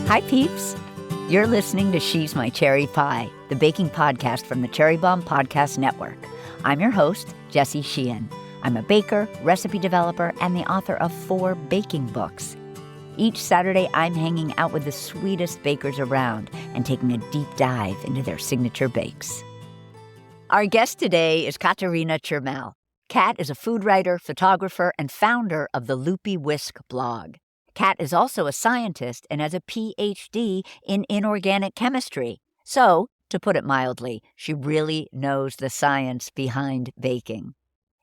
Hi, peeps. You're listening to She's My Cherry Pie, the baking podcast from the Cherry Bomb Podcast Network. I'm your host, Jessie Sheehan. I'm a baker, recipe developer, and the author of 4 baking books. Each Saturday, I'm hanging out with the sweetest bakers around and taking a deep dive into their signature bakes. Our guest today is Katarina Cermelj. Kat is a food writer, photographer, and founder of the Loopy Whisk blog. Kat is also a scientist and has a PhD in Inorganic Chemistry. So, to put it mildly, she really knows the science behind baking.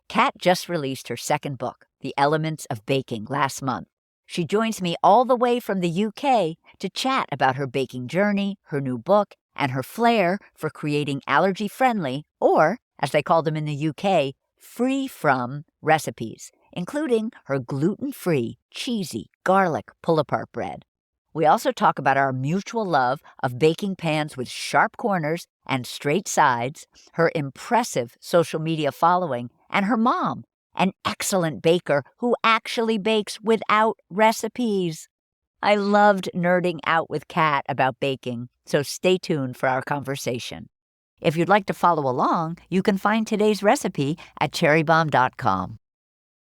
Kat just released her second book, The Elements of Baking, last month. She joins me all the way from the UK to chat about her baking journey, her new book, and her flair for creating allergy-friendly, or, as they call them in the UK, free-from recipes, including her gluten-free, cheesy, garlic pull-apart bread. We also talk about our mutual love of baking pans with sharp corners and straight sides, her impressive social media following, and her mom, an excellent baker who actually bakes without recipes. I loved nerding out with Kat about baking, so stay tuned for our conversation. If you'd like to follow along, you can find today's recipe at cherrybomb.com.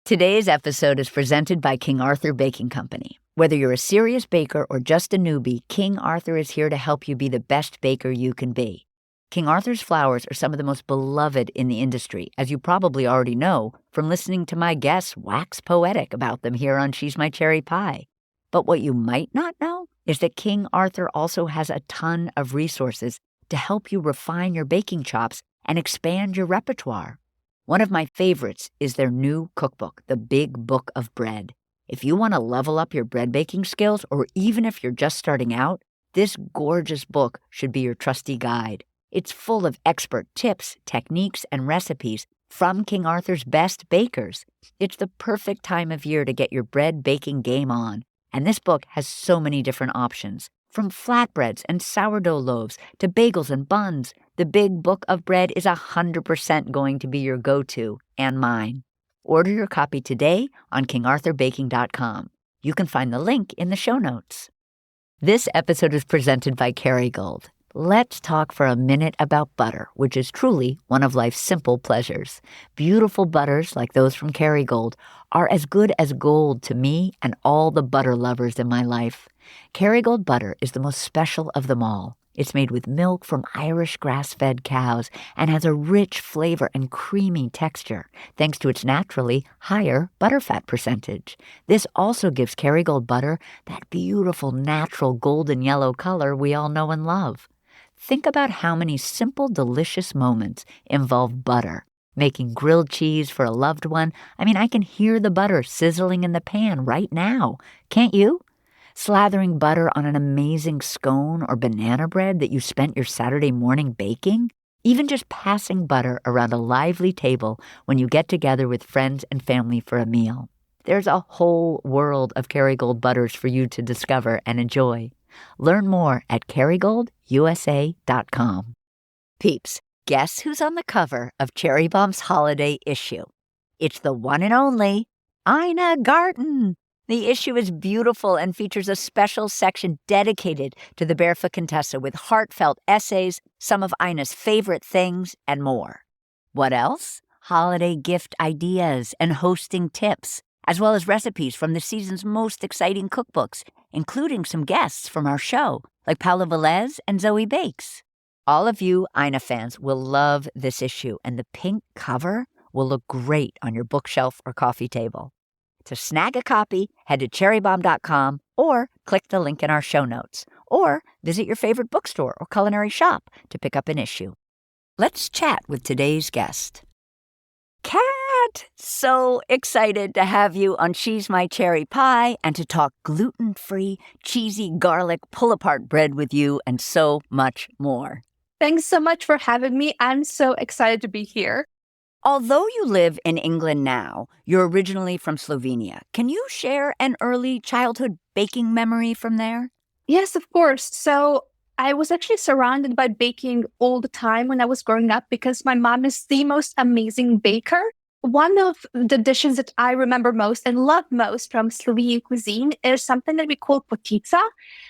Today's episode is presented by King Arthur Baking Company. Whether you're a serious baker or just a newbie, King Arthur is here to help you be the best baker you can be. King Arthur's flours are some of the most beloved in the industry, as you probably already know from listening to my guests wax poetic about them here on She's My Cherry Pie. But what you might not know is that King Arthur also has a ton of resources to help you refine your baking chops and expand your repertoire. One of my favorites is their new cookbook, The Big Book of Bread. If you want to level up your bread baking skills, or even if you're just starting out, this gorgeous book should be your trusty guide. It's full of expert tips, techniques, and recipes from King Arthur's best bakers. It's the perfect time of year to get your bread baking game on. And this book has so many different options, from flatbreads and sourdough loaves to bagels and buns. The Big Book of Bread is 100% going to be your go-to, and mine. Order your copy today on kingarthurbaking.com. You can find the link in the show notes. This episode is presented by Kerrygold. Let's talk for a minute about butter, which is truly one of life's simple pleasures. Beautiful butters like those from Kerrygold are as good as gold to me and all the butter lovers in my life. Kerrygold butter is the most special of them all. It's made with milk from Irish grass-fed cows and has a rich flavor and creamy texture, thanks to its naturally higher butterfat percentage. This also gives Kerrygold butter that beautiful, natural golden yellow color we all know and love. Think about how many simple, delicious moments involve butter. Making grilled cheese for a loved one. I can hear the butter sizzling in the pan right now. Can't you? Slathering butter on an amazing scone or banana bread that you spent your Saturday morning baking? Even just passing butter around a lively table when you get together with friends and family for a meal. There's a whole world of Kerrygold butters for you to discover and enjoy. Learn more at kerrygoldusa.com. Peeps, guess who's on the cover of Cherry Bomb's holiday issue? It's the one and only Ina Garten. The issue is beautiful and features a special section dedicated to the Barefoot Contessa with heartfelt essays, some of Ina's favorite things, and more. What else? Holiday gift ideas and hosting tips, as well as recipes from the season's most exciting cookbooks, including some guests from our show, like Paula Velez and Zoe Bakes. All of you Ina fans will love this issue, and the pink cover will look great on your bookshelf or coffee table. To snag a copy, head to cherrybomb.com or click the link in our show notes, or visit your favorite bookstore or culinary shop to pick up an issue. Let's chat with today's guest. Kat, so excited to have you on She's My Cherry Pie and to talk gluten-free, cheesy garlic pull-apart bread with you and so much more. Thanks so much for having me. I'm so excited to be here. Although you live in England now, you're originally from Slovenia. Can you share an early childhood baking memory from there? Yes, of course. So I was actually surrounded by baking all the time when I was growing up because my mom is the most amazing baker. one of the dishes that I remember most and love most from Slovenian cuisine is something that we call potica,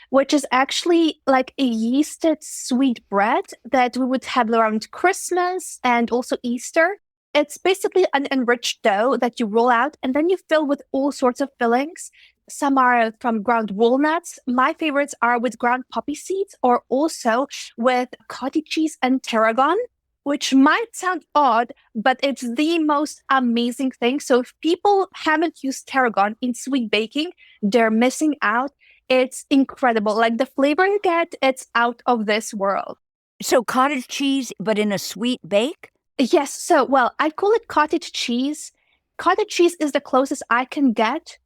which is actually like a yeasted sweet bread that we would have around Christmas and also Easter. It's basically an enriched dough that you roll out and then you fill with all sorts of fillings. Some are from ground walnuts. My favorites are with ground poppy seeds or also with cottage cheese and tarragon, which might sound odd, but it's the most amazing thing. So if people haven't used tarragon in sweet baking, they're missing out. It's incredible. Like the flavor you get, it's out of this world. So cottage cheese, but in a sweet bake? Yes. So, well, I call it cottage cheese. Cottage cheese is the closest I can get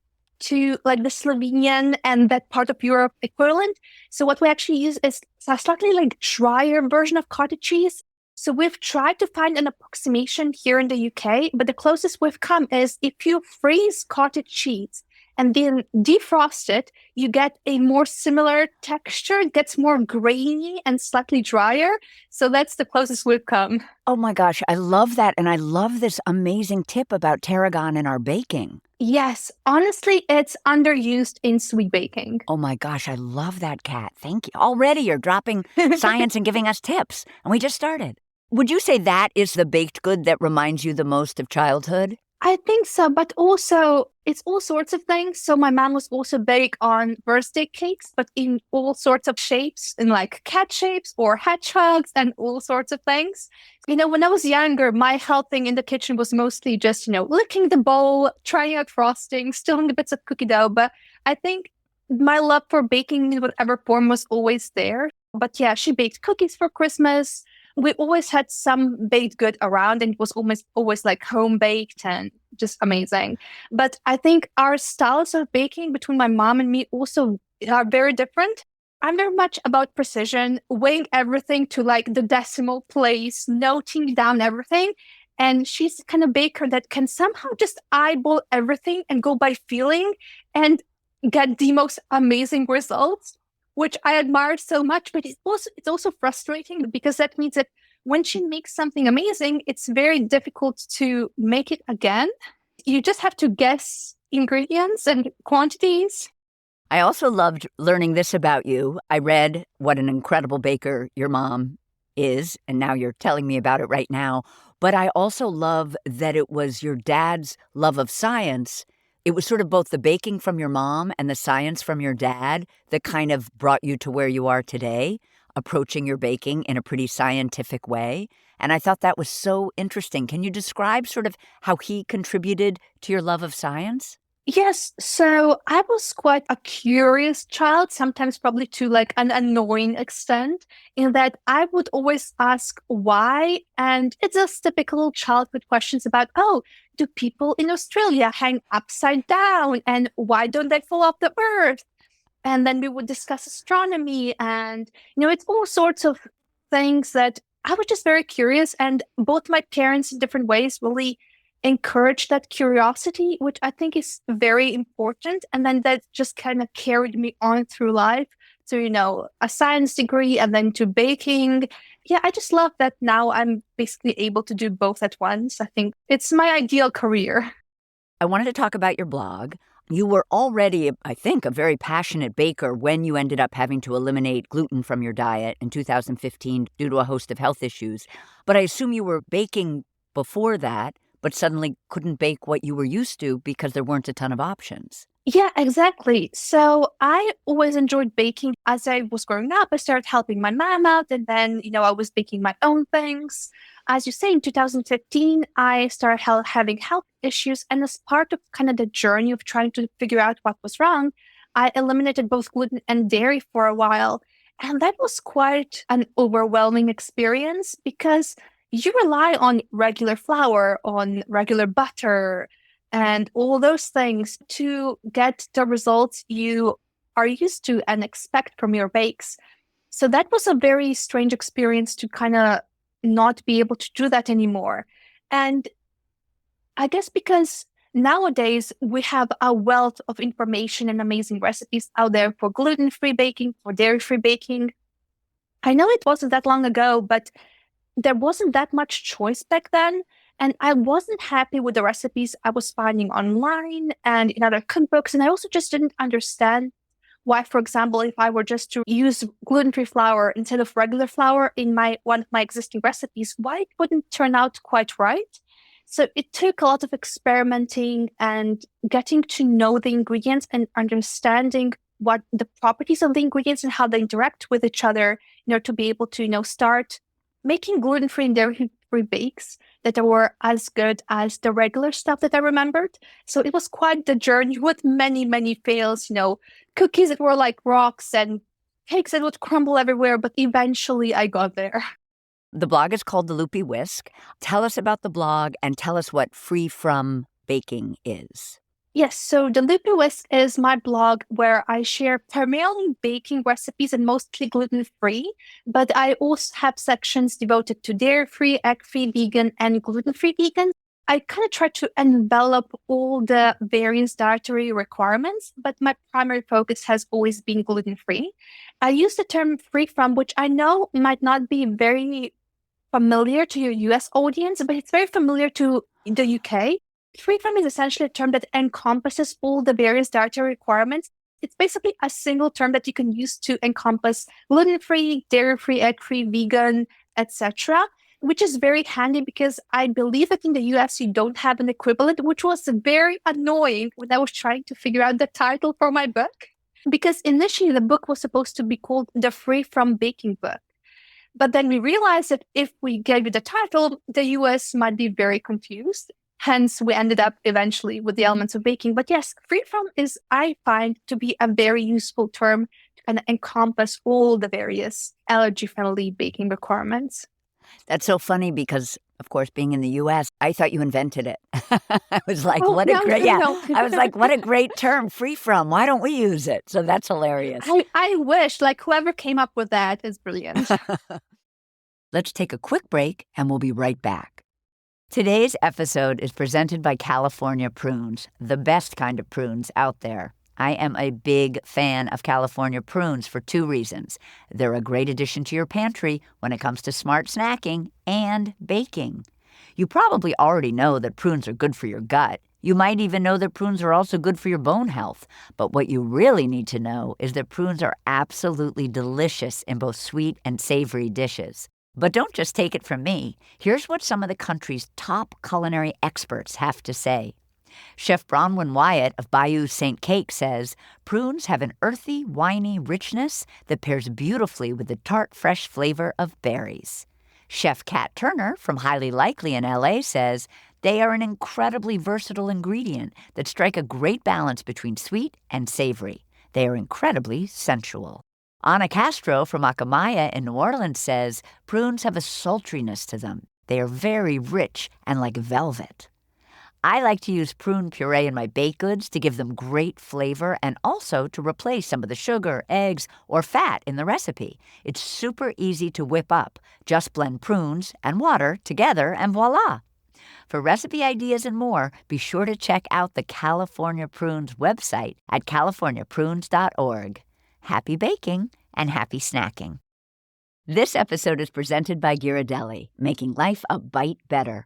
to like the Slovenian and that part of Europe equivalent. So what we actually use is a slightly like drier version of cottage cheese. So we've tried to find an approximation here in the UK, but the closest we've come is if you freeze cottage cheese and then defrost it, you get a more similar texture. It gets more grainy and slightly drier. So that's the closest we've come. Oh my gosh, I love that. And I love this amazing tip about tarragon in our baking. Yes, honestly, it's underused in sweet baking. Oh my gosh, I love that, Kat. Thank you. Already you're dropping science and giving us tips, and we just started. Would you say that is the baked good that reminds you the most of childhood? I think so, but also it's all sorts of things. So my mom was also big on birthday cakes, but in all sorts of shapes, in like cat shapes or hedgehogs and all sorts of things. When I was younger, my helping in the kitchen was mostly just, licking the bowl, trying out frosting, stealing the bits of cookie dough. But I think my love for baking in whatever form was always there. But yeah, she baked cookies for Christmas. We always had some baked good around and it was always like home baked and just amazing. But I think our styles of baking between my mom and me also are very different. I'm very much about precision, weighing everything to like the decimal place, noting down everything. And she's the kind of baker that can somehow just eyeball everything and go by feeling and get the most amazing results, which I admire so much. But it's also frustrating because that means that when she makes something amazing, it's very difficult to make it again. You just have to guess ingredients and quantities. I also loved learning this about you. I read what an incredible baker your mom is, and now you're telling me about it right now. But I also love that it was your dad's love of science. It was sort of both the baking from your mom and the science from your dad that kind of brought you to where you are today, approaching your baking in a pretty scientific way. And I thought that was so interesting. Can you describe sort of how he contributed to your love of science? Yes, so I was quite a curious child, sometimes probably to like an annoying extent, in that I would always ask why. And it's just typical childhood questions about, oh, do people in Australia hang upside down? And why don't they fall off the earth? And then we would discuss astronomy and, it's all sorts of things that I was just very curious. And both my parents in different ways really encourage that curiosity, which I think is very important. And then that just kind of carried me on through life. So, a science degree and then to baking. Yeah, I just love that now I'm basically able to do both at once. I think it's my ideal career. I wanted to talk about your blog. You were already, I think, a very passionate baker when you ended up having to eliminate gluten from your diet in 2015 due to a host of health issues. But I assume you were baking before that, but suddenly couldn't bake what you were used to because there weren't a ton of options. Yeah, exactly. So I always enjoyed baking. As I was growing up, I started helping my mom out, and then, I was baking my own things. As you say, in 2015, I started having health issues. And as part of kind of the journey of trying to figure out what was wrong, I eliminated both gluten and dairy for a while. And that was quite an overwhelming experience because you rely on regular flour, on regular butter, and all those things to get the results you are used to and expect from your bakes. So that was a very strange experience to kind of not be able to do that anymore. And I guess because nowadays we have a wealth of information and amazing recipes out there for gluten-free baking, for dairy-free baking. I know it wasn't that long ago, but there wasn't that much choice back then. And I wasn't happy with the recipes I was finding online and in other cookbooks. And I also just didn't understand why, for example, if I were just to use gluten-free flour instead of regular flour in one of my existing recipes, why it wouldn't turn out quite right. So it took a lot of experimenting and getting to know the ingredients and understanding what the properties of the ingredients and how they interact with each other, to be able to, start making gluten-free and dairy-free bakes that were as good as the regular stuff that I remembered. So it was quite the journey with many, many fails, cookies that were like rocks and cakes that would crumble everywhere. But eventually I got there. The blog is called the Loopy Whisk. Tell us about the blog and tell us what free from baking is. Yes, so the Loopy Whisk is my blog where I share primarily baking recipes and mostly gluten-free, but I also have sections devoted to dairy-free, egg-free, vegan, and gluten-free vegan. I kind of try to envelop all the various dietary requirements, but my primary focus has always been gluten-free. I use the term free from, which I know might not be very familiar to your US audience, but it's very familiar to the UK. Free from is essentially a term that encompasses all the various dietary requirements. It's basically a single term that you can use to encompass gluten-free, dairy-free, egg-free, vegan, etc., which is very handy because I believe that in the US you don't have an equivalent, which was very annoying when I was trying to figure out the title for my book. Because initially the book was supposed to be called the Free From Baking Book. But then we realized that if we gave it the title, the US might be very confused. Hence, we ended up eventually with the elements of baking. But yes, free from is, I find, to be a very useful term to kind of encompass all the various allergy-friendly baking requirements. That's so funny because, of course, being in the U.S., I thought you invented it. I was like, No. I was like, what a great term, free from. Why don't we use it? So that's hilarious. I wish, whoever came up with that is brilliant. Let's take a quick break and we'll be right back. Today's episode is presented by California prunes, the best kind of prunes out there. I am a big fan of California prunes for two reasons. They're a great addition to your pantry when it comes to smart snacking and baking. You probably already know that prunes are good for your gut. You might even know that prunes are also good for your bone health. But what you really need to know is that prunes are absolutely delicious in both sweet and savory dishes. But don't just take it from me. Here's what some of the country's top culinary experts have to say. Chef Bronwyn Wyatt of Bayou St. Cake says, prunes have an earthy, winey richness that pairs beautifully with the tart, fresh flavor of berries. Chef Kat Turner from Highly Likely in LA says, they are an incredibly versatile ingredient that strike a great balance between sweet and savory. They are incredibly sensual. Ana Castro from Akamaya in New Orleans says, prunes have a sultriness to them. They are very rich and like velvet. I like to use prune puree in my baked goods to give them great flavor and also to replace some of the sugar, eggs, or fat in the recipe. It's super easy to whip up. Just blend prunes and water together and voila. For recipe ideas and more, be sure to check out the California Prunes website at californiaprunes.org. Happy baking and happy snacking. This episode is presented by Ghirardelli, making life a bite better.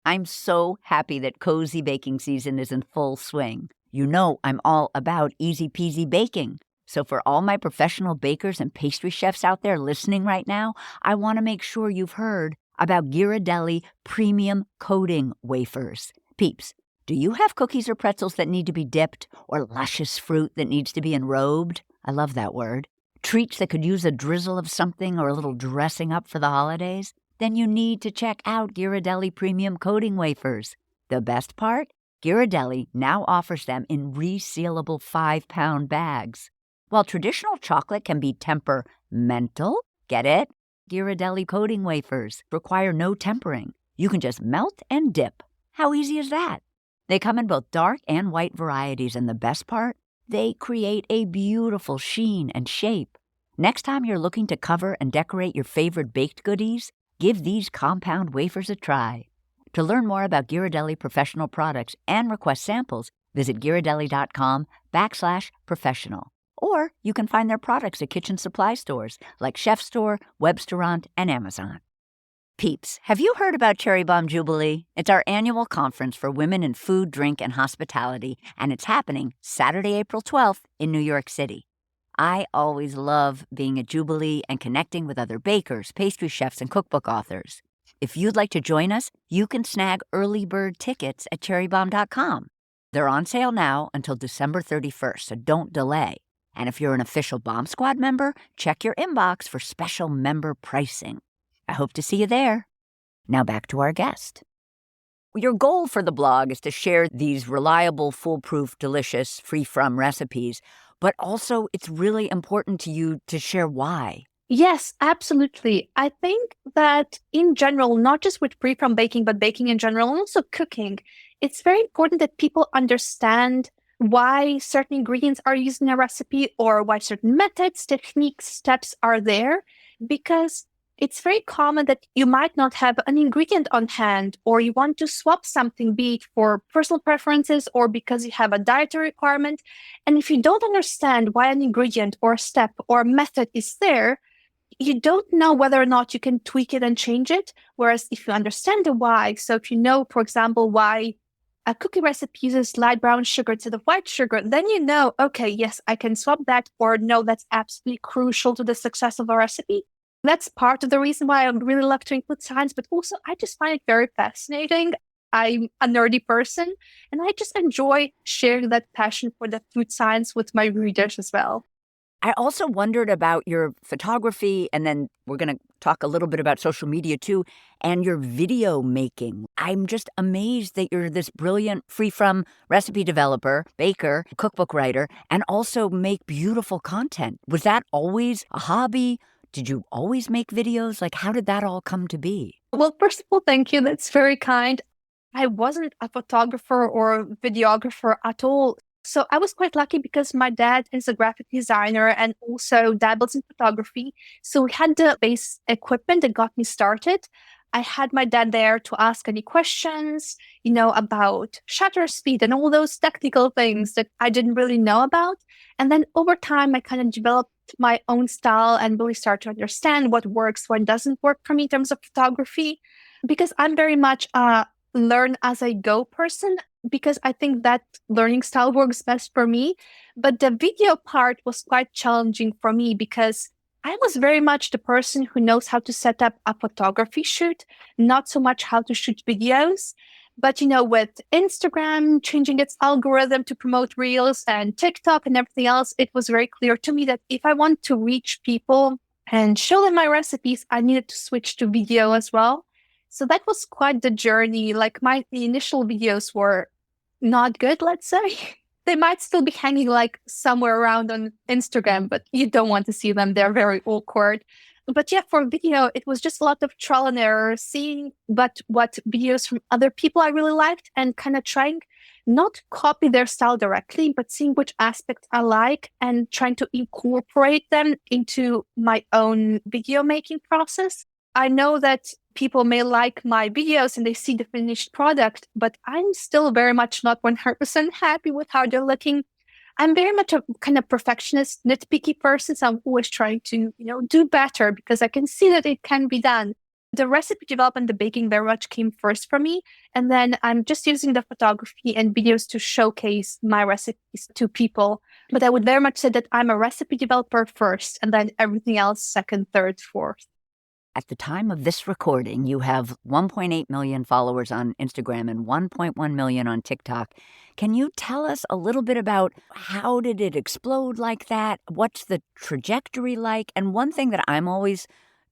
I'm so happy that cozy baking season is in full swing. You know I'm all about easy peasy baking. So for all my professional bakers and pastry chefs out there listening right now, I want to make sure you've heard about Ghirardelli Premium Coating Wafers. Peeps, do you have cookies or pretzels that need to be dipped or luscious fruit that needs to be enrobed? I love that word. Treats that could use a drizzle of something or a little dressing up for the holidays? Then you need to check out Ghirardelli Premium Coating Wafers. The best part? Ghirardelli now offers them in resealable 5-pound bags. While traditional chocolate can be temperamental, get it? Ghirardelli Coating Wafers require no tempering. You can just melt and dip. How easy is that? They come in both dark and white varieties, and the best part? They create a beautiful sheen and shape. Next time you're looking to cover and decorate your favorite baked goodies, give these compound wafers a try. To learn more about Ghirardelli professional products and request samples, visit Ghirardelli.com/professional. Or you can find their products at kitchen supply stores like Chef Store, Webstaurant, and Amazon. Peeps, have you heard about Cherry Bomb Jubilee? It's our annual conference for women in food, drink, and hospitality, and it's happening Saturday, April 12th in New York City. I always love being at Jubilee and connecting with other bakers, pastry chefs, and cookbook authors. If you'd like to join us, you can snag early bird tickets at cherrybomb.com. They're on sale now until December 31st, so don't delay. And if you're an official Bomb Squad member, check your inbox for special member pricing. I hope to see you there. Now back to our guest. Your goal for the blog is to share these reliable, foolproof, delicious, free-from recipes, but also it's really important to you to share why. Yes, absolutely. I think that in general, not just with free-from baking, but baking in general, and also cooking, it's very important that people understand why certain ingredients are used in a recipe or why certain methods, techniques, steps are there, because it's very common that you might not have an ingredient on hand or you want to swap something, be it for personal preferences or because you have a dietary requirement. And if you don't understand why an ingredient or a step or a method is there, you don't know whether or not you can tweak it and change it. Whereas if you understand the why, so if you know, for example, why a cookie recipe uses light brown sugar instead of white sugar, then you know, okay, yes, I can swap that, or no, that's absolutely crucial to the success of a recipe. That's part of the reason why I really love to include science, but also I just find it very fascinating. I'm a nerdy person, and I just enjoy sharing that passion for the food science with my readers as well. I also wondered about your photography, and then we're going to talk a little bit about social media too, and your video making. I'm just amazed that you're this brilliant free-from recipe developer, baker, cookbook writer, and also make beautiful content. Was that always a hobby? Did you always make videos? Like, how did that all come to be? Well, first of all, thank you. That's very kind. I wasn't a photographer or videographer at all. So I was quite lucky because my dad is a graphic designer and also dabbles in photography. So we had the base equipment that got me started. I had my dad there to ask any questions, about shutter speed and all those technical things that I didn't really know about. And then over time, I kind of developed my own style and really start to understand what works, what doesn't work for me in terms of photography, because I'm very much a learn as I go person, because I think that learning style works best for me. But the video part was quite challenging for me because I was very much the person who knows how to set up a photography shoot, not so much how to shoot videos. But, with Instagram changing its algorithm to promote Reels and TikTok and everything else, it was very clear to me that if I want to reach people and show them my recipes, I needed to switch to video as well. So that was quite the journey. Like the initial videos were not good, let's say. They might still be hanging like somewhere around on Instagram, but you don't want to see them. They're very awkward. But yeah, for video, it was just a lot of trial and error, seeing what videos from other people I really liked and kind of trying not copy their style directly, but seeing which aspects I like and trying to incorporate them into my own video making process. I know that people may like my videos and they see the finished product, but I'm still very much not 100% happy with how they're looking. I'm very much a kind of perfectionist, nitpicky person. So I'm always trying to, do better because I can see that it can be done. The recipe development, the baking very much came first for me. And then I'm just using the photography and videos to showcase my recipes to people. But I would very much say that I'm a recipe developer first, and then everything else second, third, fourth. At the time of this recording, you have 1.8 million followers on Instagram and 1.1 million on TikTok. Can you tell us a little bit about how did it explode like that? What's the trajectory like? And one thing that I'm always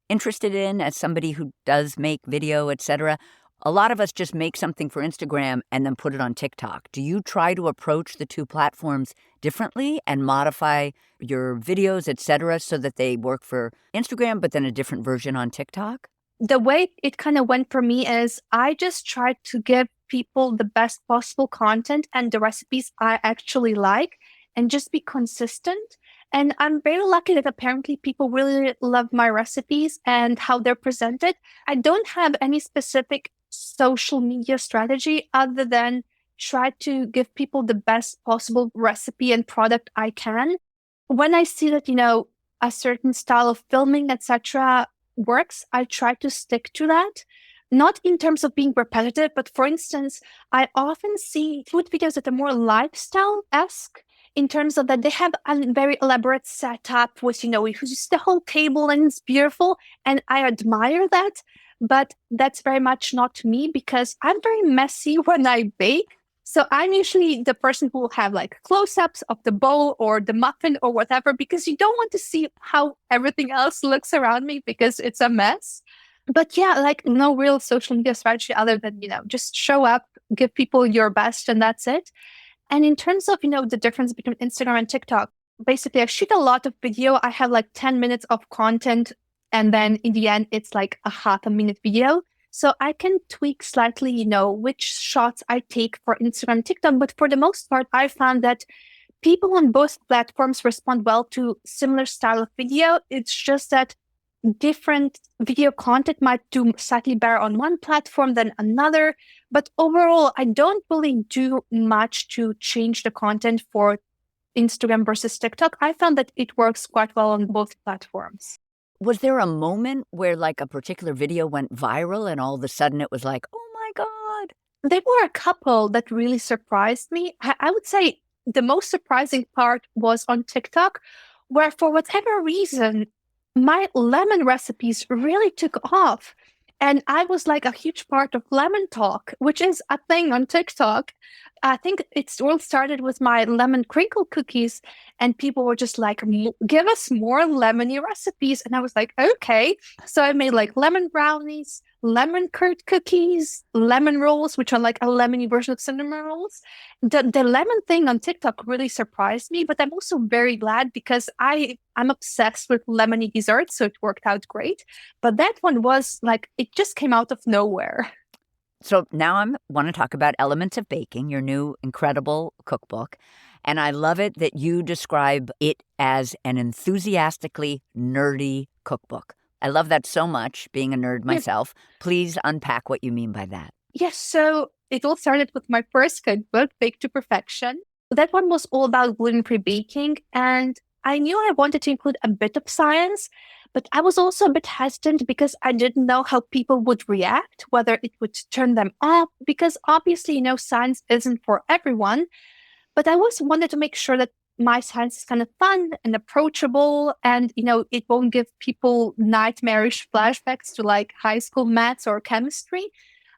interested in as somebody who does make video, etc., a lot of us just make something for Instagram and then put it on TikTok. Do you try to approach the two platforms differently and modify your videos, etc., so that they work for Instagram, but then a different version on TikTok? The way it kind of went for me is I just tried to give people the best possible content and the recipes I actually like and just be consistent. And I'm very lucky that apparently people really love my recipes and how they're presented. I don't have any specific social media strategy other than try to give people the best possible recipe and product I can. When I see that, a certain style of filming, etc., works, I try to stick to that. Not in terms of being repetitive, but for instance, I often see food videos that are more lifestyle-esque in terms of that they have a very elaborate setup with, just the whole table and it's beautiful. And I admire that. But that's very much not me because I'm very messy when I bake. So I'm usually the person who will have like close-ups of the bowl or the muffin or whatever, because you don't want to see how everything else looks around me because it's a mess. But yeah, like no real social media strategy other than, just show up, give people your best, and that's it. And in terms of, the difference between Instagram and TikTok, basically I shoot a lot of video. I have like 10 minutes of content. And then in the end, it's like a half a minute video. So I can tweak slightly, which shots I take for Instagram, TikTok. But for the most part, I found that people on both platforms respond well to similar style of video. It's just that different video content might do slightly better on one platform than another. But overall, I don't really do much to change the content for Instagram versus TikTok. I found that it works quite well on both platforms. Was there a moment where like a particular video went viral and all of a sudden it was like, oh my God? There were a couple that really surprised me. I would say the most surprising part was on TikTok, where for whatever reason, my lemon recipes really took off. And I was like a huge part of Lemon Talk, which is a thing on TikTok. I think it all started with my lemon crinkle cookies, and people were just like, give us more lemony recipes. And I was like, okay. So I made like lemon brownies, lemon curd cookies, lemon rolls, which are like a lemony version of cinnamon rolls. The lemon thing on TikTok really surprised me, but I'm also very glad because I'm obsessed with lemony desserts, so it worked out great. But that one was like, it just came out of nowhere. So now I want to talk about Elements of Baking, your new incredible cookbook. And I love it that you describe it as an enthusiastically nerdy cookbook. I love that so much, being a nerd myself. Please unpack what you mean by that. Yes, so it all started with my first cookbook, Bake to Perfection. That one was all about gluten-free baking, and I knew I wanted to include a bit of science, but I was also a bit hesitant because I didn't know how people would react, whether it would turn them off, because obviously, science isn't for everyone. But I always wanted to make sure that my science is kind of fun and approachable, and, it won't give people nightmarish flashbacks to like high school maths or chemistry.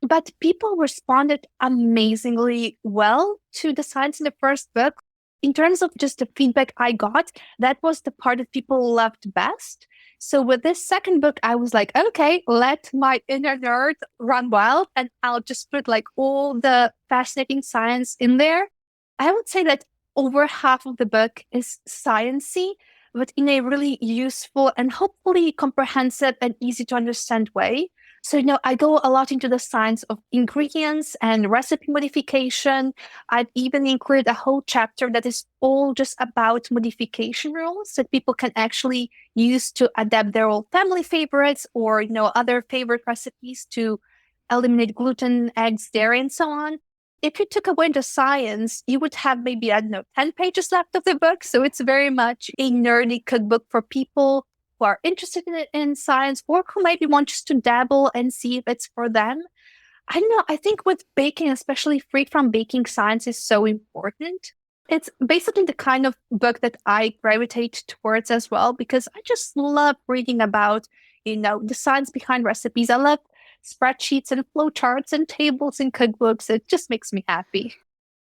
But people responded amazingly well to the science in the first book. In terms of just the feedback I got, that was the part that people loved best. So with this second book, I was like, okay, let my inner nerd run wild, and I'll just put like all the fascinating science in there. I would say that over half of the book is sciencey, but in a really useful and hopefully comprehensive and easy to understand way. So, I go a lot into the science of ingredients and recipe modification. I've even included a whole chapter that is all just about modification rules that people can actually use to adapt their old family favorites or, other favorite recipes to eliminate gluten, eggs, dairy, and so on. If you took away the science, you would have maybe, 10 pages left of the book. So it's very much a nerdy cookbook for people who are interested in science or who maybe want just to dabble and see if it's for them. I don't know. I think with baking, especially free from baking science, is so important. It's basically the kind of book that I gravitate towards as well, because I just love reading about, the science behind recipes. I love spreadsheets and flowcharts and tables and cookbooks. It just makes me happy.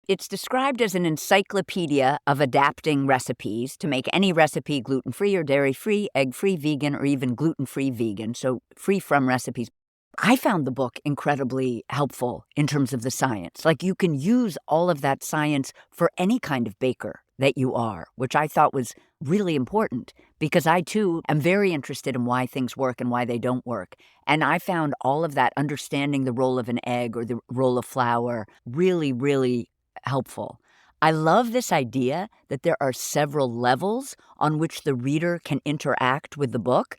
It's described as an encyclopedia of adapting recipes to make any recipe gluten-free or dairy-free, egg-free, vegan, or even gluten-free vegan, so free from recipes. I found the book incredibly helpful in terms of the science. Like, you can use all of that science for any kind of baker that you are, which I thought was really important because I, too, am very interested in why things work and why they don't work. And I found all of that, understanding the role of an egg or the role of flour, really, really helpful. I love this idea that there are several levels on which the reader can interact with the book.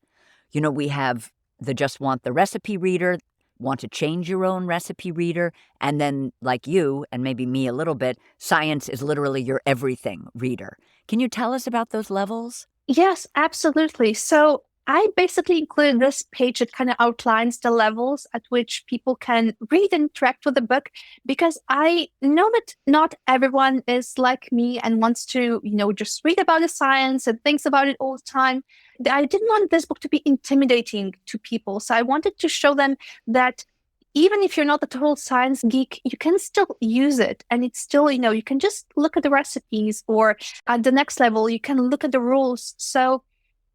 We have the just want the recipe reader, want to change your own recipe reader, and then, like you, and maybe me a little bit, science is literally your everything reader. Can you tell us about those levels? Yes, absolutely. So I basically included this page that kind of outlines the levels at which people can read and interact with the book, because I know that not everyone is like me and wants to, just read about the science and thinks about it all the time. I didn't want this book to be intimidating to people. So I wanted to show them that even if you're not a total science geek, you can still use it. And it's still, you can just look at the recipes, or at the next level, you can look at the rules. So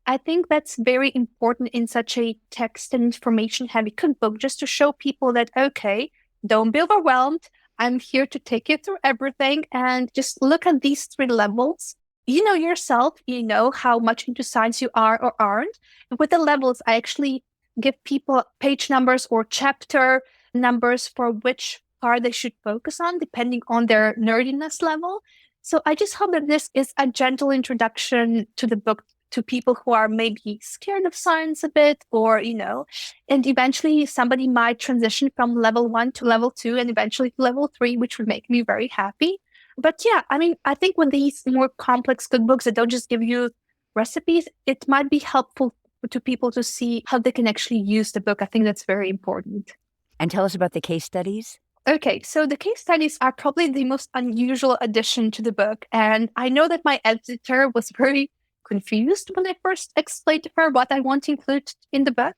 I think that's very important in such a text and information heavy cookbook, just to show people that, okay, don't be overwhelmed. I'm here to take you through everything, and just look at these 3 levels. You know yourself, you know how much into science you are or aren't. And with the levels, I actually give people page numbers or chapter numbers for which part they should focus on, depending on their nerdiness level. So I just hope that this is a gentle introduction to the book to people who are maybe scared of science a bit, or, and eventually somebody might transition from level 1 to level 2 and eventually to level 3, which would make me very happy. But yeah, I think with these more complex cookbooks that don't just give you recipes, it might be helpful to people to see how they can actually use the book. I think that's very important. And tell us about the case studies. Okay, so the case studies are probably the most unusual addition to the book. And I know that my editor was very confused when I first explained to her what I want to include in the book.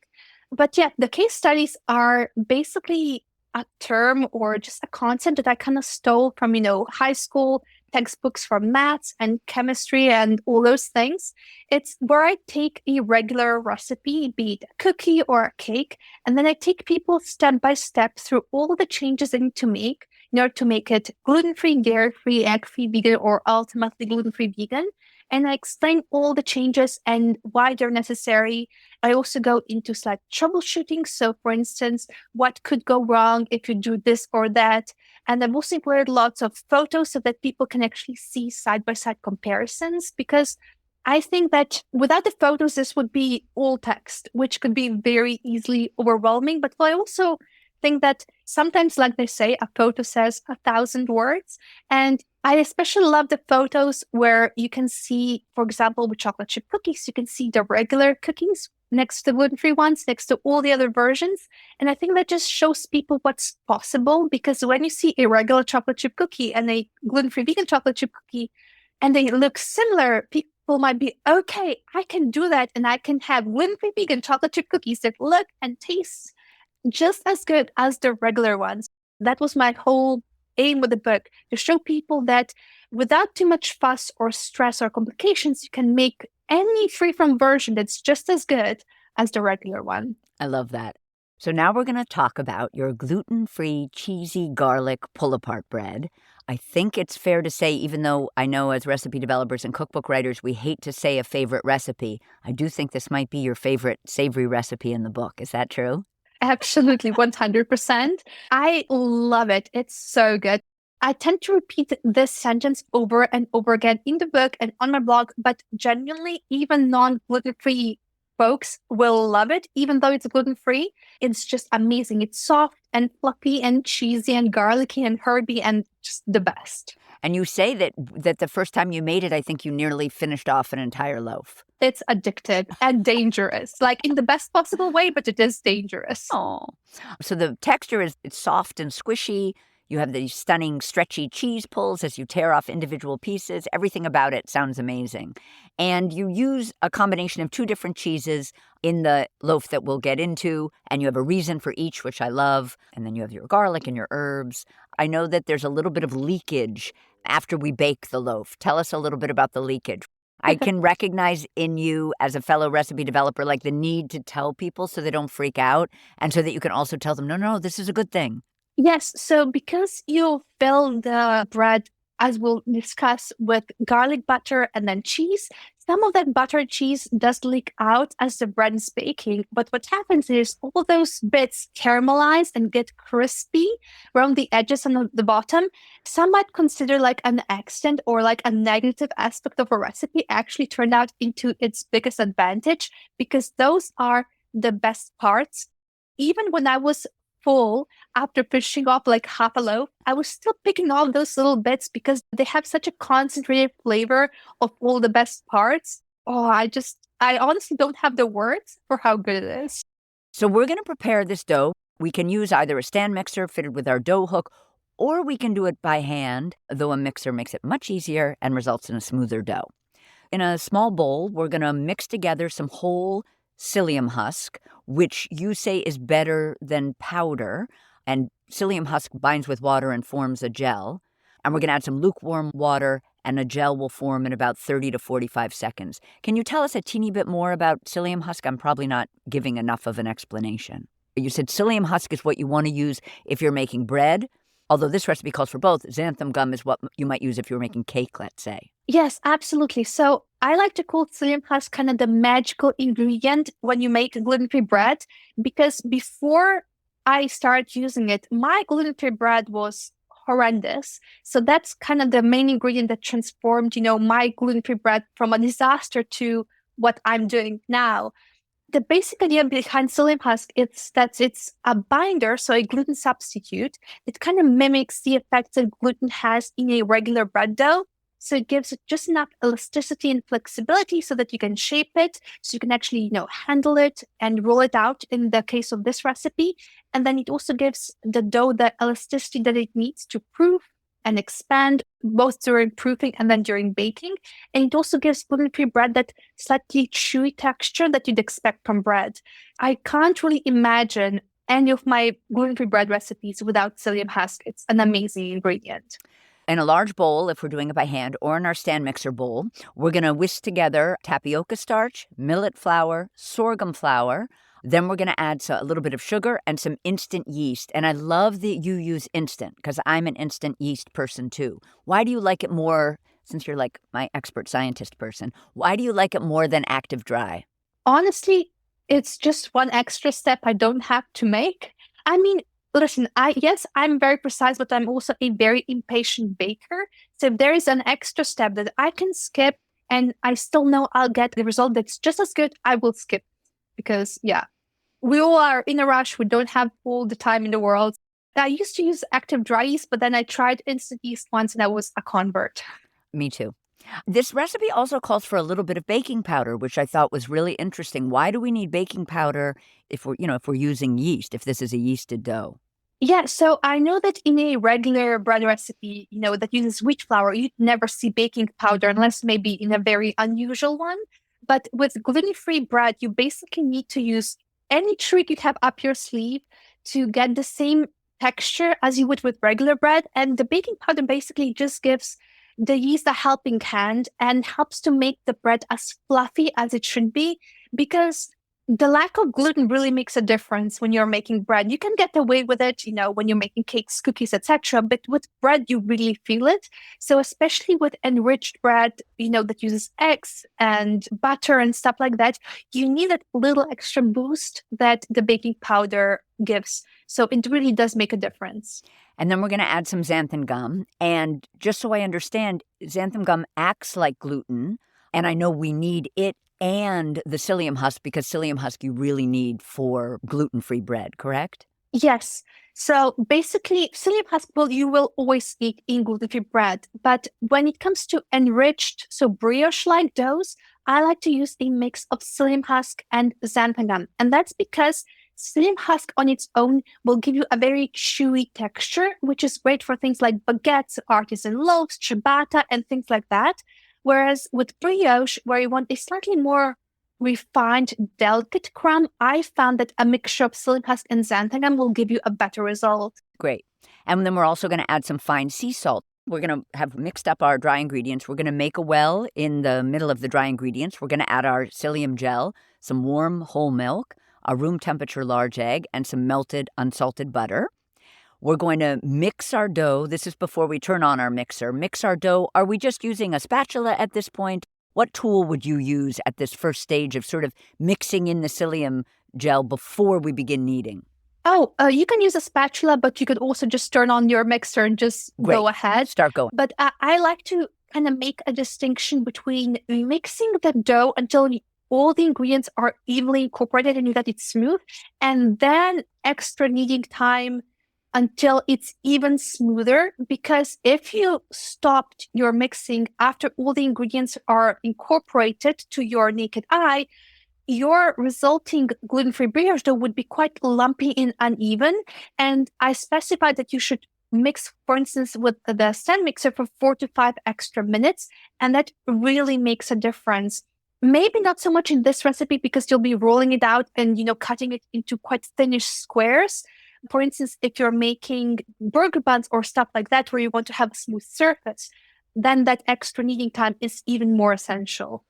But yeah, the case studies are basically a term or just a concept that I kind of stole from, high school textbooks for maths and chemistry and all those things. It's where I take a regular recipe, be it a cookie or a cake, and then I take people step by step through all the changes they need to make in order to make it gluten-free, dairy-free, egg-free, vegan, or ultimately gluten-free vegan. And I explain all the changes and why they're necessary. I also go into slight troubleshooting. So, for instance, what could go wrong if you do this or that? And I've also included lots of photos so that people can actually see side-by-side comparisons, because I think that without the photos, this would be all text, which could be very easily overwhelming. But I also think that sometimes, like they say, a photo says 1,000 words. And I especially love the photos where you can see, for example, with chocolate chip cookies, you can see the regular cookies next to the gluten-free ones, next to all the other versions. And I think that just shows people what's possible, because when you see a regular chocolate chip cookie and a gluten-free vegan chocolate chip cookie, and they look similar, people might be, okay, I can do that. And I can have gluten-free vegan chocolate chip cookies that look and taste just as good as the regular ones. That was my whole aim with the book, to show people that without too much fuss or stress or complications, you can make any free-from version that's just as good as the regular one. I love that. So now we're going to talk about your gluten-free cheesy garlic pull-apart bread. I think it's fair to say, even though I know as recipe developers and cookbook writers, we hate to say a favorite recipe, I do think this might be your favorite savory recipe in the book. Is that true? Absolutely, 100%. I love it. It's so good. I tend to repeat this sentence over and over again in the book and on my blog, but genuinely, even non-gluten-free folks will love it, even though it's gluten-free. It's just amazing. It's soft and fluffy and cheesy and garlicky and herby and just the best. And you say that the first time you made it, I think you nearly finished off an entire loaf. It's addictive and dangerous, like in the best possible way, but it is dangerous. Oh, so the texture it's soft and squishy. You have these stunning stretchy cheese pulls as you tear off individual pieces. Everything about it sounds amazing. And you use a combination of 2 different cheeses in the loaf that we'll get into, and you have a reason for each, which I love. And then you have your garlic and your herbs. I know that there's a little bit of leakage after we bake the loaf. Tell us a little bit about the leakage. I can recognize in you as a fellow recipe developer, like the need to tell people so they don't freak out, and so that you can also tell them, no, this is a good thing. Yes. So because you fill the bread, as we'll discuss, with garlic butter and then cheese, some of that butter cheese does leak out as the bread is baking. But what happens is all those bits caramelize and get crispy around the edges and the bottom. Some might consider like an accident or like a negative aspect of a recipe actually turned out into its biggest advantage, because those are the best parts. Even when I was full after finishing off like half a loaf, I was still picking off those little bits because they have such a concentrated flavor of all the best parts. Oh, I just I honestly don't have the words for how good it is. So we're going to prepare this dough. We can use either a stand mixer fitted with our dough hook, or we can do it by hand, though a mixer makes it much easier and results in a smoother dough. In a small bowl, we're going to mix together some whole psyllium husk, which you say is better than powder. And psyllium husk binds with water and forms a gel. And we're going to add some lukewarm water, and a gel will form in about 30 to 45 seconds. Can you tell us a teeny bit more about psyllium husk? I'm probably not giving enough of an explanation. You said psyllium husk is what you want to use if you're making bread, although this recipe calls for both. Xanthan gum is what you might use if you're making cake, let's say. Yes, absolutely. So I like to call psyllium husk kind of the magical ingredient when you make gluten-free bread, because before I started using it, my gluten-free bread was horrendous. So that's kind of the main ingredient that transformed, my gluten-free bread from a disaster to what I'm doing now. The basic idea behind psyllium husk is that it's a binder, so a gluten substitute. It kind of mimics the effects that gluten has in a regular bread dough. So it gives it just enough elasticity and flexibility so that you can shape it, so you can actually, handle it and roll it out in the case of this recipe. And then it also gives the dough the elasticity that it needs to proof and expand, both during proofing and then during baking. And it also gives gluten-free bread that slightly chewy texture that you'd expect from bread. I can't really imagine any of my gluten-free bread recipes without psyllium husk. It's an amazing ingredient. In a large bowl, if we're doing it by hand, or in our stand mixer bowl, we're going to whisk together tapioca starch, millet flour, sorghum flour. Then we're going to add a little bit of sugar and some instant yeast. And I love that you use instant, because I'm an instant yeast person too. Why do you like it more, since you're like my expert scientist person, why do you like it more than active dry? Honestly, it's just one extra step I don't have to make. I mean, listen, I'm very precise, but I'm also a very impatient baker. So if there is an extra step that I can skip and I still know I'll get the result that's just as good, I will skip. Because, we all are in a rush. We don't have all the time in the world. I used to use active dry yeast, but then I tried instant yeast once and I was a convert. Me too. This recipe also calls for a little bit of baking powder, which I thought was really interesting. Why do we need baking powder if we're using yeast, if this is a yeasted dough? Yeah, so I know that in a regular bread recipe, that uses wheat flour, you'd never see baking powder unless maybe in a very unusual one. But with gluten-free bread, you basically need to use any trick you have up your sleeve to get the same texture as you would with regular bread. And the baking powder basically just gives the yeast a helping hand and helps to make the bread as fluffy as it should be, because the lack of gluten really makes a difference when you're making bread. You can get away with it, when you're making cakes, cookies, etc. But with bread, you really feel it. So especially with enriched bread, that uses eggs and butter and stuff like that, you need that little extra boost that the baking powder gives. So it really does make a difference. And then we're going to add some xanthan gum. And just so I understand, xanthan gum acts like gluten. And I know we need it and the psyllium husk, because psyllium husk you really need for gluten-free bread, correct? Yes. So basically, psyllium husk you will always eat in gluten-free bread. But when it comes to enriched, so brioche-like doughs, I like to use a mix of psyllium husk and xanthan gum. And that's because psyllium husk on its own will give you a very chewy texture, which is great for things like baguettes, artisan loaves, ciabatta, and things like that. Whereas with brioche, where you want a slightly more refined, delicate crumb, I found that a mixture of psyllium husk and xanthan gum will give you a better result. Great. And then we're also going to add some fine sea salt. We're going to have mixed up our dry ingredients. We're going to make a well in the middle of the dry ingredients. We're going to add our psyllium gel, some warm whole milk, a room temperature large egg, and some melted unsalted butter. We're going to mix our dough. This is before we turn on our mixer. Mix our dough. Are we just using a spatula at this point? What tool would you use at this first stage of sort of mixing in the psyllium gel before we begin kneading? You can use a spatula, but you could also just turn on your mixer and just go ahead. Start going. But I like to kind of make a distinction between mixing the dough until all the ingredients are evenly incorporated and that it's smooth, and then extra kneading time until it's even smoother. Because if you stopped your mixing after all the ingredients are incorporated to your naked eye, your resulting gluten-free brioche dough would be quite lumpy and uneven. And I specified that you should mix, for instance, with the stand mixer for 4 to 5 extra minutes. And that really makes a difference. Maybe not so much in this recipe because you'll be rolling it out and, cutting it into quite thinnish squares. For instance, if you're making burger buns or stuff like that, where you want to have a smooth surface, then that extra kneading time is even more essential.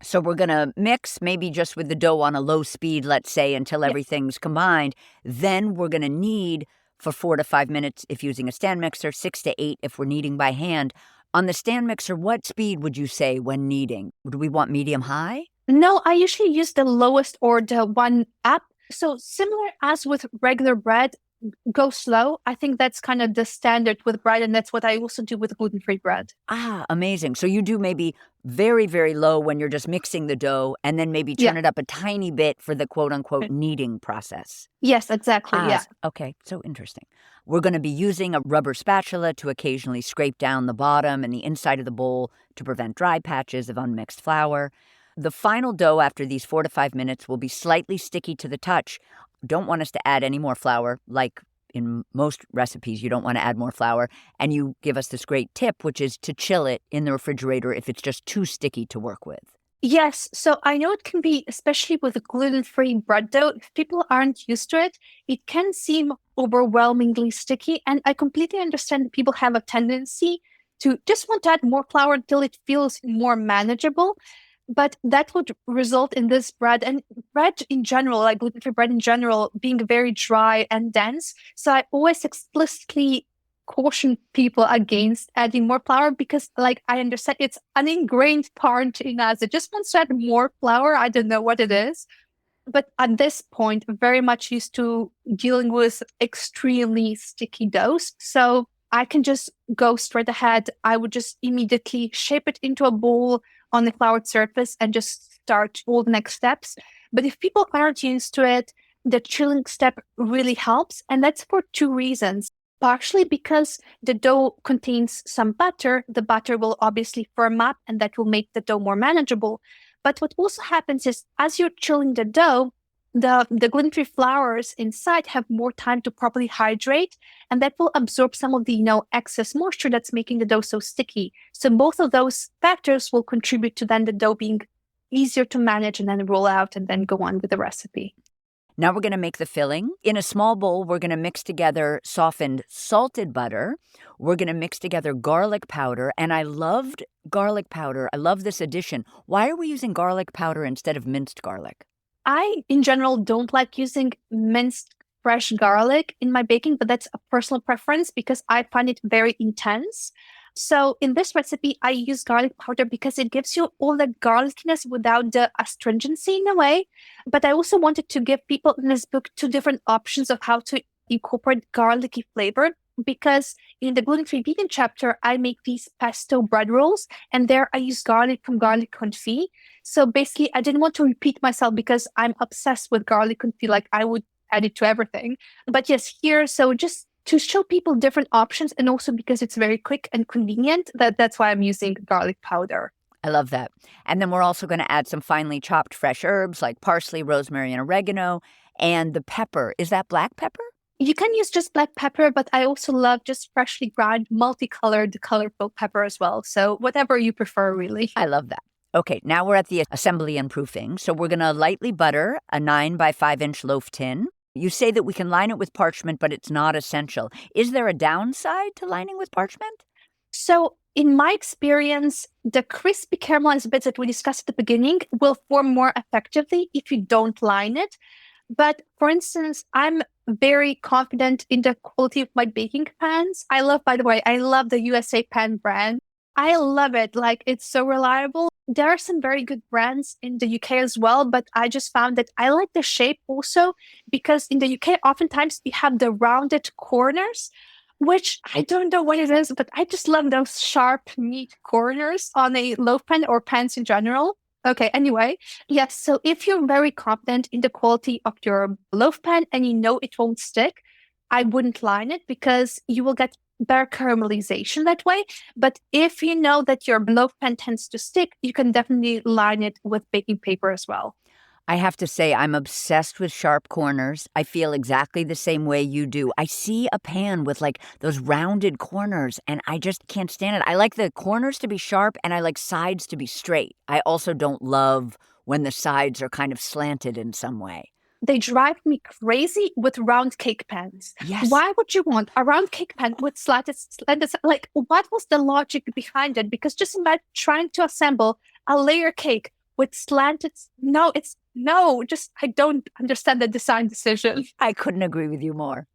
So we're going to mix maybe just with the dough on a low speed, let's say, until everything's combined. Then we're going to knead for 4 to 5 minutes if using a stand mixer, 6 to 8 if we're kneading by hand. On the stand mixer, what speed would you say when kneading? Do we want medium high? No, I usually use the lowest or the one up. So similar as with regular bread, go slow. I think that's kind of the standard with bread, and that's what I also do with gluten-free bread. Ah, amazing. So you do maybe very, very low when you're just mixing the dough, and then maybe turn it up a tiny bit for the quote-unquote kneading process. Yes, exactly. Yeah. Okay, so interesting. We're going to be using a rubber spatula to occasionally scrape down the bottom and the inside of the bowl to prevent dry patches of unmixed flour. The final dough after these 4 to 5 minutes will be slightly sticky to the touch. Don't want us to add any more flour. Like in most recipes, you don't want to add more flour. And you give us this great tip, which is to chill it in the refrigerator if it's just too sticky to work with. Yes. So I know it can be, especially with gluten-free bread dough, if people aren't used to it, it can seem overwhelmingly sticky. And I completely understand that people have a tendency to just want to add more flour until it feels more manageable. But that would result in this bread and bread in general, like gluten-free bread in general, being very dry and dense. So I always explicitly caution people against adding more flour because, like, I understand it's an ingrained part in us. It just wants to add more flour. I don't know what it is. But at this point, very much used to dealing with extremely sticky doughs. So I can just go straight ahead. I would just immediately shape it into a bowl on the floured surface and just start all the next steps. But if people aren't used to it, the chilling step really helps. And that's for 2 reasons. Partially because the dough contains some butter. The butter will obviously firm up and that will make the dough more manageable. But what also happens is as you're chilling the dough, the gluten-free flours inside have more time to properly hydrate, and that will absorb some of the excess moisture that's making the dough so sticky. So both of those factors will contribute to then the dough being easier to manage and then roll out and then go on with the recipe. Now we're going to make the filling. In a small bowl, we're going to mix together softened salted butter. We're going to mix together garlic powder. And I loved garlic powder. I love this addition. Why are we using garlic powder instead of minced garlic? I, in general, don't like using minced fresh garlic in my baking, but that's a personal preference because I find it very intense. So in this recipe, I use garlic powder because it gives you all the garlickiness without the astringency in a way. But I also wanted to give people in this book 2 different options of how to incorporate garlicky flavor. Because in the gluten-free vegan chapter, I make these pesto bread rolls, and there I use garlic from garlic confit. So basically, I didn't want to repeat myself because I'm obsessed with garlic confit, like I would add it to everything. But yes, here, so just to show people different options, and also because it's very quick and convenient, that's why I'm using garlic powder. I love that. And then we're also going to add some finely chopped fresh herbs like parsley, rosemary, and oregano. And the pepper, is that black pepper? You can use just black pepper, but I also love just freshly ground, multicolored, colorful pepper as well. So whatever you prefer, really. I love that. Okay, now we're at the assembly and proofing. So we're going to lightly butter a 9 by 5 inch loaf tin. You say that we can line it with parchment, but it's not essential. Is there a downside to lining with parchment? So in my experience, the crispy caramelized bits that we discussed at the beginning will form more effectively if you don't line it. But for instance, I'm very confident in the quality of my baking pans. I love the USA Pan brand. I love it. Like, it's so reliable. There are some very good brands in the UK as well, but I just found that I like the shape also because in the UK, oftentimes we have the rounded corners, which I don't know what it is, but I just love those sharp, neat corners on a loaf pan or pans in general. Okay, anyway, yes, so if you're very confident in the quality of your loaf pan and you know it won't stick, I wouldn't line it because you will get better caramelization that way. But if you know that your loaf pan tends to stick, you can definitely line it with baking paper as well. I have to say, I'm obsessed with sharp corners. I feel exactly the same way you do. I see a pan with like those rounded corners and I just can't stand it. I like the corners to be sharp and I like sides to be straight. I also don't love when the sides are kind of slanted in some way. They drive me crazy with round cake pans. Yes. Why would you want a round cake pan with slanted, like, what was the logic behind it? Because just imagine trying to assemble a layer cake with slanted. I don't understand the design decision. I couldn't agree with you more.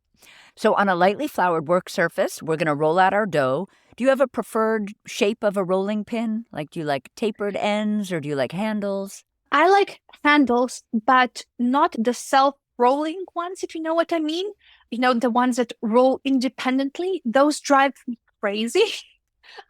So on a lightly floured work surface, we're going to roll out our dough. Do you have a preferred shape of a rolling pin? Like, do you like tapered ends or do you like handles? I like handles, but not the self-rolling ones, if you know what I mean. You know, the ones that roll independently. Those drive me crazy.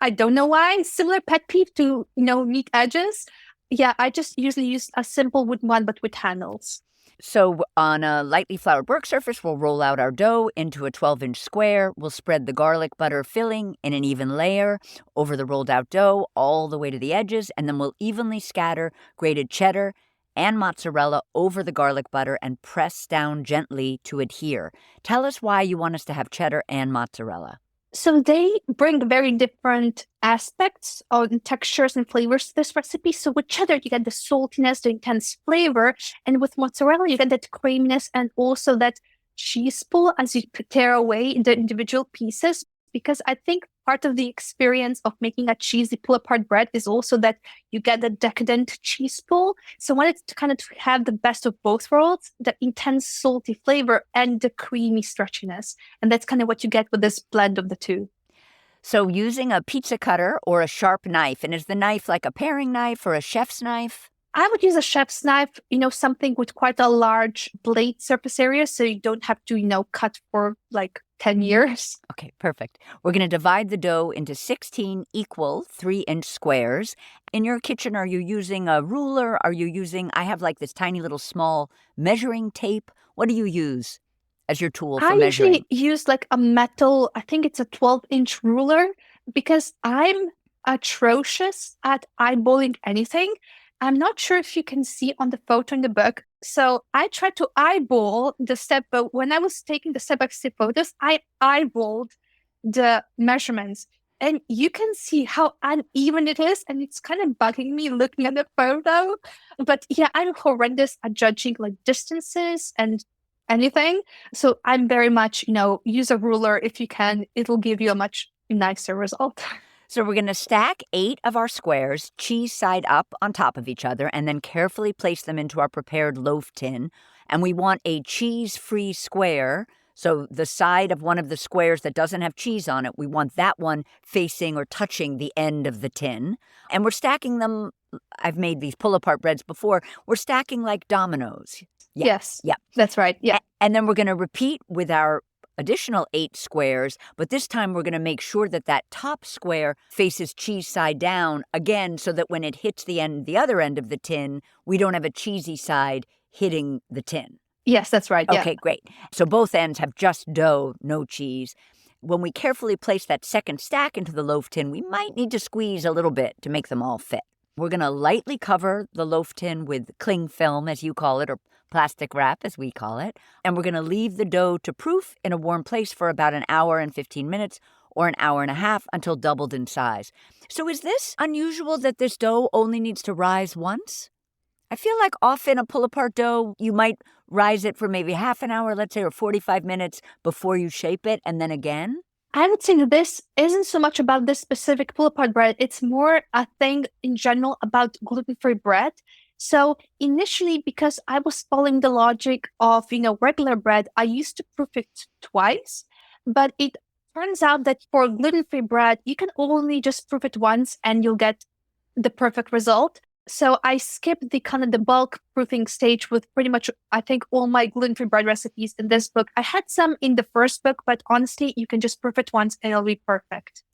I don't know why. Similar pet peeve to, neat edges. Yeah, I just usually use a simple wooden one, but with handles. So on a lightly floured work surface, we'll roll out our dough into a 12-inch square. We'll spread the garlic butter filling in an even layer over the rolled out dough all the way to the edges, and then we'll evenly scatter grated cheddar and mozzarella over the garlic butter and press down gently to adhere. Tell us why you want us to have cheddar and mozzarella. So they bring very different aspects on textures and flavors to this recipe. So with cheddar, you get the saltiness, the intense flavor. And with mozzarella, you get that creaminess and also that cheese pull as you tear away the individual pieces. Because I think part of the experience of making a cheesy pull-apart bread is also that you get the decadent cheese pull. So I wanted to kind of have the best of both worlds, the intense salty flavor and the creamy stretchiness. And that's kind of what you get with this blend of the two. So using a pizza cutter or a sharp knife, and is the knife like a paring knife or a chef's knife? I would use a chef's knife, something with quite a large blade surface area so you don't have to, cut for like 10 years. Okay, perfect. We're going to divide the dough into 16 equal 3-inch squares. In your kitchen, are you using a ruler? I have like this tiny little small measuring tape. What do you use as your tool for measuring? I usually use like a metal, I think it's a 12-inch ruler because I'm atrocious at eyeballing anything. I'm not sure if you can see on the photo in the book. So I tried to eyeball the step, but when I was taking the step-by-step photos, I eyeballed the measurements. And you can see how uneven it is. And it's kind of bugging me looking at the photo. But yeah, I'm horrendous at judging like distances and anything. So I'm very much, use a ruler if you can. It'll give you a much nicer result. So we're going to stack 8 of our squares, cheese side up on top of each other, and then carefully place them into our prepared loaf tin. And we want a cheese-free square. So the side of one of the squares that doesn't have cheese on it, we want that one facing or touching the end of the tin. And we're stacking them. I've made these pull-apart breads before. We're stacking like dominoes. Yeah. Yes. Yeah. That's right. Yeah. And then we're going to repeat with our additional 8 squares, but this time we're going to make sure that that top square faces cheese side down again so that when it hits the other end of the tin, we don't have a cheesy side hitting the tin. Yes, that's right. Yeah. Okay, great. So both ends have just dough, no cheese. When we carefully place that second stack into the loaf tin, we might need to squeeze a little bit to make them all fit. We're going to lightly cover the loaf tin with cling film, as you call it, or plastic wrap, as we call it. And we're going to leave the dough to proof in a warm place for about an hour and 15 minutes or an hour and a half until doubled in size. So is this unusual that this dough only needs to rise once? I feel like often a pull-apart dough, you might rise it for maybe half an hour, let's say, or 45 minutes before you shape it, and then again. I would say that this isn't so much about this specific pull-apart bread. It's more a thing in general about gluten-free bread. So initially, because I was following the logic of, regular bread, I used to proof it twice. But it turns out that for gluten-free bread, you can only just proof it once and you'll get the perfect result. So I skipped the bulk proofing stage with pretty much, I think, all my gluten-free bread recipes in this book. I had some in the first book, but honestly, you can just proof it once and it'll be perfect.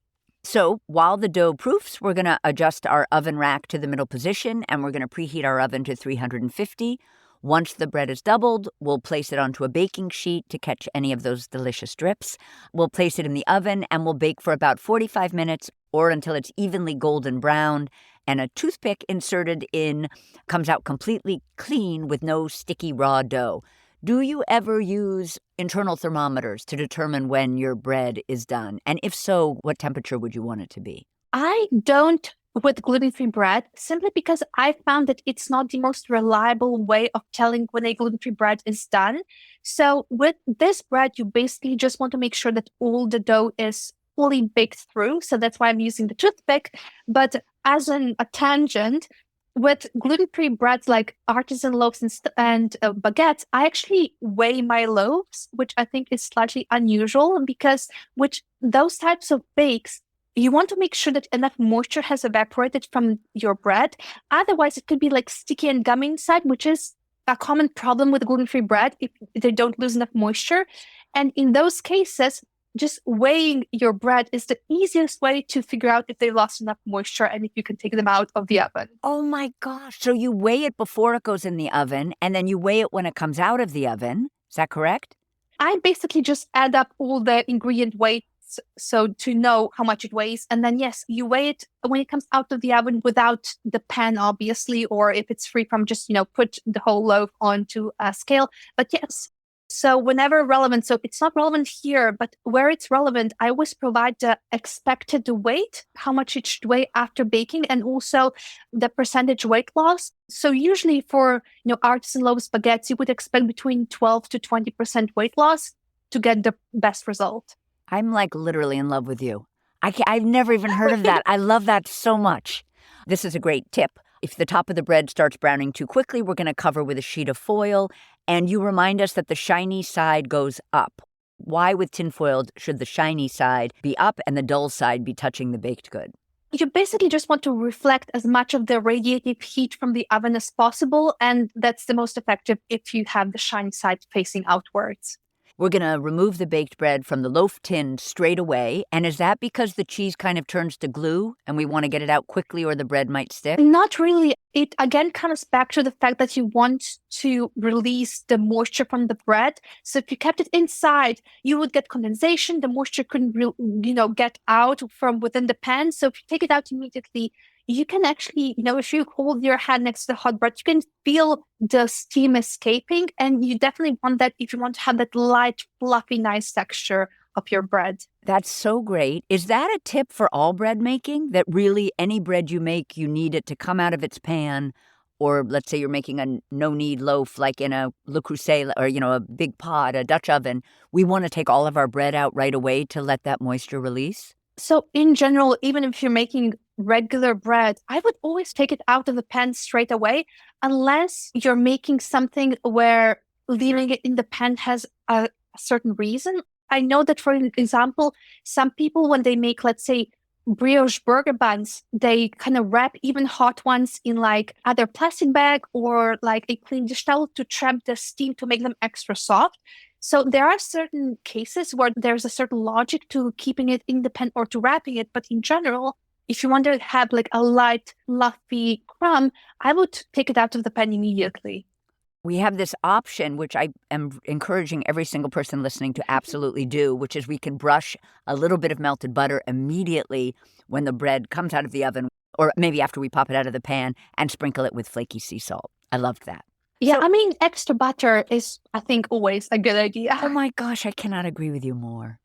So while the dough proofs, we're going to adjust our oven rack to the middle position and we're going to preheat our oven to 350. Once the bread is doubled, we'll place it onto a baking sheet to catch any of those delicious drips. We'll place it in the oven and we'll bake for about 45 minutes or until it's evenly golden browned and a toothpick inserted in comes out completely clean with no sticky raw dough. Do you ever use internal thermometers to determine when your bread is done? And if so, what temperature would you want it to be? I don't with gluten-free bread, simply because I found that it's not the most reliable way of telling when a gluten-free bread is done. So with this bread, you basically just want to make sure that all the dough is fully baked through. So that's why I'm using the toothpick. But as a tangent, with gluten-free breads like artisan loaves and baguettes, I actually weigh my loaves, which I think is slightly unusual because with those types of bakes, you want to make sure that enough moisture has evaporated from your bread. Otherwise, it could be like sticky and gummy inside, which is a common problem with gluten-free bread if they don't lose enough moisture. And in those cases, just weighing your bread is the easiest way to figure out if they lost enough moisture and if you can take them out of the oven. Oh my gosh. So you weigh it before it goes in the oven and then you weigh it when it comes out of the oven. Is that correct? I basically just add up all the ingredient weights so to know how much it weighs. And then, yes, you weigh it when it comes out of the oven without the pan, obviously, or if it's free from just, put the whole loaf onto a scale. But yes, so whenever relevant, so it's not relevant here, but where it's relevant, I always provide the expected weight, how much it should weigh after baking, and also the percentage weight loss. So usually for, artisan loaves, baguettes, you would expect between 12 to 20% weight loss to get the best result. I'm like literally in love with you. I've never even heard of that. I love that so much. This is a great tip. If the top of the bread starts browning too quickly, we're going to cover with a sheet of foil. And you remind us that the shiny side goes up. Why with tinfoil should the shiny side be up and the dull side be touching the baked good? You basically just want to reflect as much of the radiative heat from the oven as possible. And that's the most effective if you have the shiny side facing outwards. We're going to remove the baked bread from the loaf tin straight away. And is that because the cheese kind of turns to glue and we want to get it out quickly or the bread might stick? Not really. It again comes back to the fact that you want to release the moisture from the bread. So if you kept it inside, you would get condensation. The moisture couldn't, get out from within the pan. So if you take it out immediately, you can actually, if you hold your hand next to the hot bread, you can feel the steam escaping. And you definitely want that if you want to have that light, fluffy, nice texture of your bread. That's so great. Is that a tip for all bread making? That really any bread you make, you need it to come out of its pan? Or let's say you're making a no-knead loaf like in a Le Creuset or, a big pot, a Dutch oven. We want to take all of our bread out right away to let that moisture release? So in general, even if you're making regular bread, I would always take it out of the pan straight away, unless you're making something where leaving it in the pan has a certain reason. I know that, for example, some people, when they make, let's say, brioche burger buns, they kind of wrap even hot ones in like either plastic bag or like a clean dish towel to trap the steam to make them extra soft. So there are certain cases where there's a certain logic to keeping it in the pan or to wrapping it. But in general, if you want to have like a light, fluffy crumb, I would take it out of the pan immediately. We have this option, which I am encouraging every single person listening to absolutely do, which is we can brush a little bit of melted butter immediately when the bread comes out of the oven, or maybe after we pop it out of the pan, and sprinkle it with flaky sea salt. I loved that. Yeah, extra butter is, I think, always a good idea. Oh my gosh, I cannot agree with you more.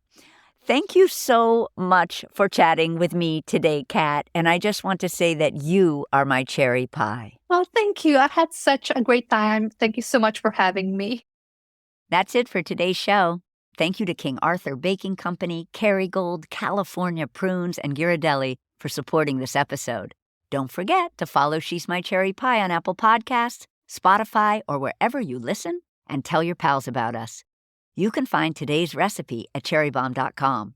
Thank you so much for chatting with me today, Kat. And I just want to say that you are my cherry pie. Well, thank you. I've had such a great time. Thank you so much for having me. That's it for today's show. Thank you to King Arthur Baking Company, Kerrygold, California Prunes, and Ghirardelli for supporting this episode. Don't forget to follow She's My Cherry Pie on Apple Podcasts, Spotify, or wherever you listen, and tell your pals about us. You can find today's recipe at cherrybomb.com.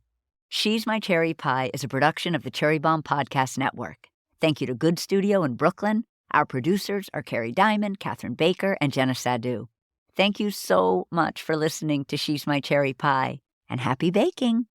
She's My Cherry Pie is a production of the Cherry Bomb Podcast Network. Thank you to Good Studio in Brooklyn. Our producers are Carrie Diamond, Catherine Baker, and Jenna Sadu. Thank you so much for listening to She's My Cherry Pie, and happy baking!